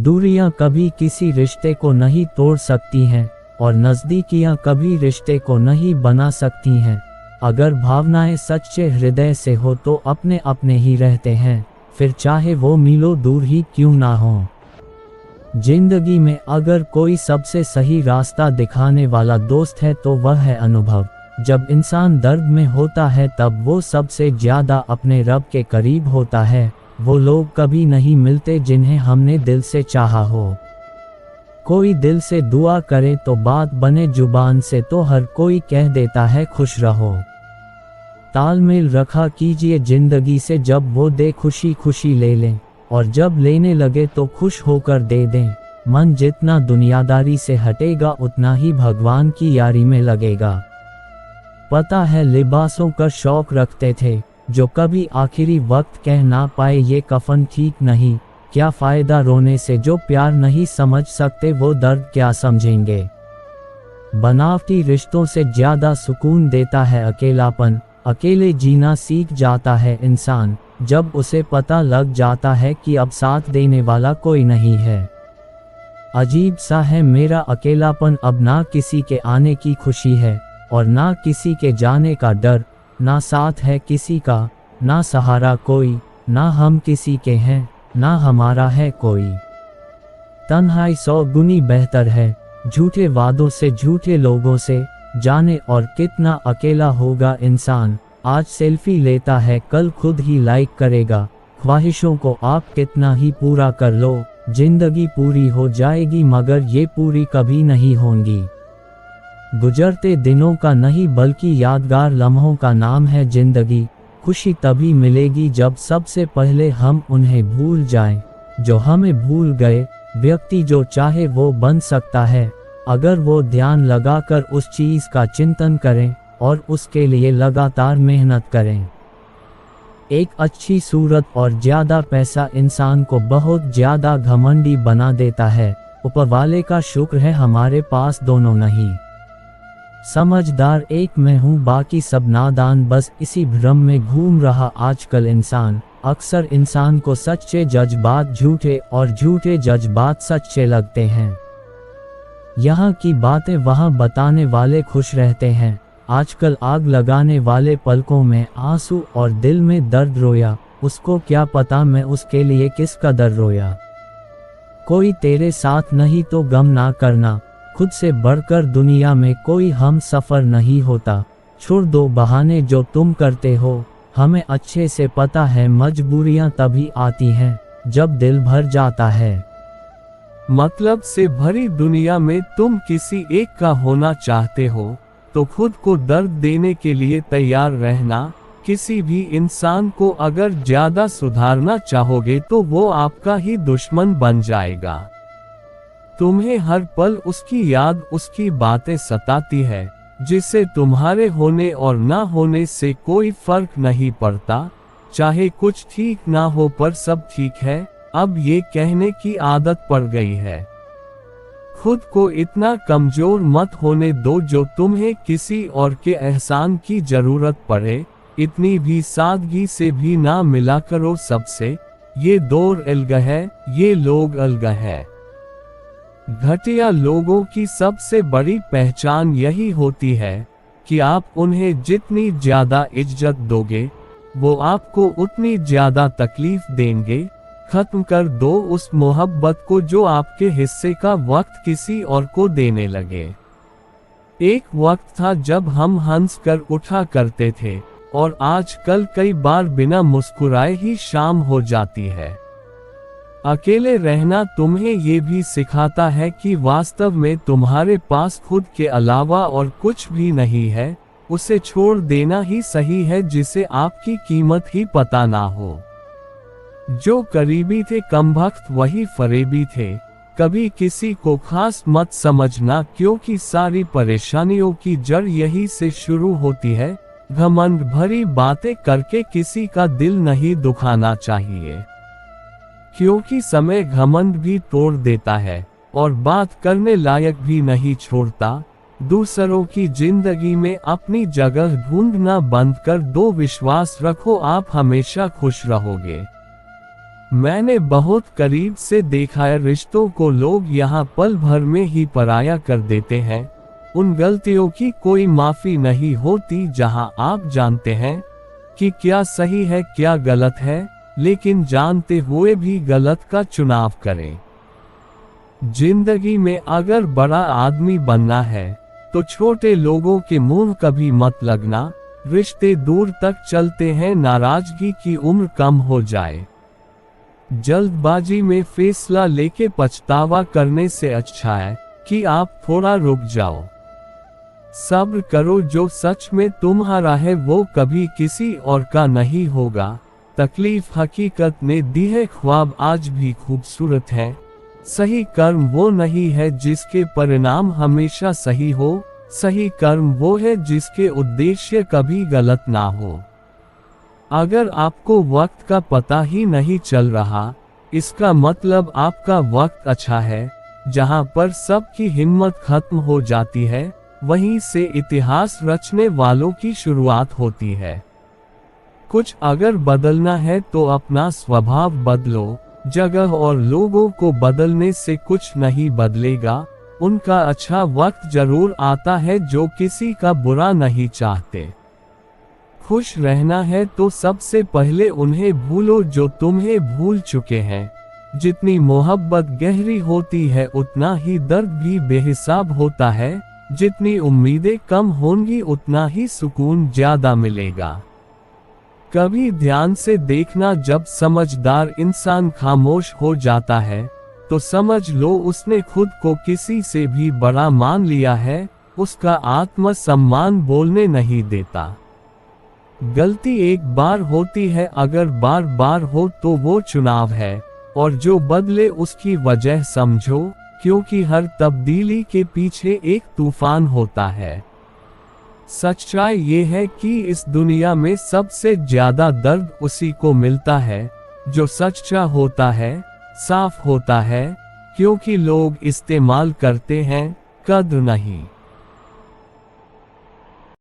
दूरियां कभी किसी रिश्ते को नहीं तोड़ सकती हैं और नज़दीकियां कभी रिश्ते को नहीं बना सकती हैं। अगर भावनाएं सच्चे हृदय से हो तो अपने अपने ही रहते हैं, फिर चाहे वो मीलों दूर ही क्यों ना हो। जिंदगी में अगर कोई सबसे सही रास्ता दिखाने वाला दोस्त है तो वह है अनुभव। जब इंसान दर्द में होता है तब वो सबसे ज़्यादा अपने रब के करीब होता है। वो लोग कभी नहीं मिलते जिन्हें हमने दिल से चाहा हो। कोई दिल से दुआ करे तो बात बने जुबान से तो हर कोई कह देता है खुश रहो। तालमेल रखा कीजिए जिंदगी से, जब वो दे खुशी खुशी ले लें और जब लेने लगे तो खुश होकर दे दें। मन जितना दुनियादारी से हटेगा उतना ही भगवान की यारी में लगेगा। पता है लिबासों का शौक रखते थे जो कभी आखिरी वक्त कह ना पाए ये कफन ठीक नहीं। क्या फ़ायदा रोने से, जो प्यार नहीं समझ सकते वो दर्द क्या समझेंगे। बनावटी रिश्तों से ज़्यादा सुकून देता है अकेलापन। अकेले जीना सीख जाता है इंसान जब उसे पता लग जाता है कि अब साथ देने वाला कोई नहीं है। अजीब सा है मेरा अकेलापन, अब ना किसी के आने की खुशी है और ना किसी के जाने का डर। ना साथ है किसी का, ना सहारा कोई, ना हम किसी के हैं, ना हमारा है कोई। तन्हाई 100 गुनी बेहतर है झूठे वादों से, झूठे लोगों से। जाने और कितना अकेला होगा इंसान। आज सेल्फी लेता है कल खुद ही लाइक करेगा। ख्वाहिशों को आप कितना ही पूरा कर लो, जिंदगी पूरी हो जाएगी मगर ये पूरी कभी नहीं होंगी। गुजरते दिनों का नहीं बल्कि यादगार लम्हों का नाम है जिंदगी। खुशी तभी मिलेगी जब सबसे पहले हम उन्हें भूल जाएं जो हमें भूल गए। व्यक्ति जो चाहे वो बन सकता है अगर वो ध्यान लगाकर उस चीज़ का चिंतन करें और उसके लिए लगातार मेहनत करें। एक अच्छी सूरत और ज़्यादा पैसा इंसान को बहुत ज़्यादा घमंडी बना देता है। ऊपर वाले का शुक्र है हमारे पास दोनों नहीं। समझदार एक मैं हूँ बाकी सब नादान, बस इसी भ्रम में घूम रहा आजकल इंसान। अक्सर इंसान को सच्चे जज्बात झूठे और झूठे जज्बात सच्चे लगते हैं। यहाँ की बातें वहाँ बताने वाले खुश रहते हैं। आजकल आग लगाने वाले पलकों में आंसू और दिल में दर्द रोया। उसको क्या पता मैं उसके लिए किस कदर रोया। कोई तेरे साथ नहीं तो गम ना करना, खुद से बढ़कर दुनिया में कोई हम सफ़र नहीं होता। छोड़ दो बहाने जो तुम करते हो, हमें अच्छे से पता है मजबूरियां तभी आती हैं जब दिल भर जाता है। मतलब से भरी दुनिया में तुम किसी एक का होना चाहते हो तो खुद को दर्द देने के लिए तैयार रहना। किसी भी इंसान को अगर ज्यादा सुधारना चाहोगे तो वो आपका ही दुश्मन बन जाएगा। तुम्हें हर पल उसकी याद, उसकी बातें सताती है जिससे तुम्हारे होने और ना होने से कोई फर्क नहीं पड़ता। चाहे कुछ ठीक ना हो पर सब ठीक है, अब ये कहने की आदत पड़ गई है। खुद को इतना कमजोर मत होने दो जो तुम्हें किसी और के एहसान की जरूरत पड़े। इतनी भी सादगी से भी ना मिला करो सबसे। ये दौर अलग है, ये लोग अलग है। घटिया लोगों की सबसे बड़ी पहचान यही होती है कि आप उन्हें जितनी ज्यादा इज्जत दोगे वो आपको उतनी ज्यादा तकलीफ देंगे। खत्म कर दो उस मोहब्बत को जो आपके हिस्से का वक्त किसी और को देने लगे। एक वक्त था जब हम हंस कर उठा करते थे और आजकल कई बार बिना मुस्कुराए ही शाम हो जाती है। अकेले रहना तुम्हें ये भी सिखाता है कि वास्तव में तुम्हारे पास खुद के अलावा और कुछ भी नहीं है। उसे छोड़ देना ही सही है जिसे आपकी कीमत ही पता ना हो। जो करीबी थे कमबख्त वही फरेबी थे। कभी किसी को खास मत समझना क्योंकि सारी परेशानियों की जड़ यही से शुरू होती है। घमंड भरी बातें करके किसी का दिल नहीं दुखाना चाहिए क्योंकि समय घमंड भी तोड़ देता है और बात करने लायक भी नहीं छोड़ता। दूसरों की जिंदगी में अपनी जगह ढूंढना बंद कर दो। विश्वास रखो आप हमेशा खुश रहोगे। मैंने बहुत करीब से देखा है रिश्तों को लोग यहाँ पल भर में ही पराया कर देते हैं। उन गलतियों की कोई माफी नहीं होती जहाँ आप जानते हैं कि क्या सही है क्या गलत है, लेकिन जानते हुए भी गलत का चुनाव करें। जिंदगी में अगर बड़ा आदमी बनना है तो छोटे लोगों के मुंह कभी मत लगना। रिश्ते दूर तक चलते हैं, नाराजगी की उम्र कम हो जाए। जल्दबाजी में फैसला लेके पछतावा करने से अच्छा है कि आप थोड़ा रुक जाओ। सब्र करो, जो सच में तुम्हारा है वो कभी किसी और का नहीं होगा। तकलीफ हकीकत ने दी है, ख्वाब आज भी खूबसूरत है। सही कर्म वो नहीं है जिसके परिणाम हमेशा सही हो, सही कर्म वो है जिसके उद्देश्य कभी गलत ना हो। अगर आपको वक्त का पता ही नहीं चल रहा, इसका मतलब आपका वक्त अच्छा है। जहां पर सबकी हिम्मत खत्म हो जाती है, वहीं से इतिहास रचने वालों की शुरुआत होती है। कुछ अगर बदलना है तो अपना स्वभाव बदलो। जगह और लोगों को बदलने से कुछ नहीं बदलेगा। उनका अच्छा वक्त जरूर आता है जो किसी का बुरा नहीं चाहते। खुश रहना है तो सबसे पहले उन्हें भूलो जो तुम्हें भूल चुके हैं। जितनी मोहब्बत गहरी होती है उतना ही दर्द भी बेहिसाब होता है। जितनी उम्मीदें कम होंगी उतना ही सुकून ज्यादा मिलेगा। कभी ध्यान से देखना, जब समझदार इंसान खामोश हो जाता है तो समझ लो उसने खुद को किसी से भी बड़ा मान लिया है। उसका आत्मसम्मान बोलने नहीं देता। गलती एक बार होती है, अगर बार बार हो तो वो चुनाव है। और जो बदले उसकी वजह समझो, क्योंकि हर तब्दीली के पीछे एक तूफान होता है। सच्चाई ये है कि इस दुनिया में सबसे ज्यादा दर्द उसी को मिलता है जो सच्चा होता है, साफ होता है, क्योंकि लोग इस्तेमाल करते हैं, कद्र नहीं।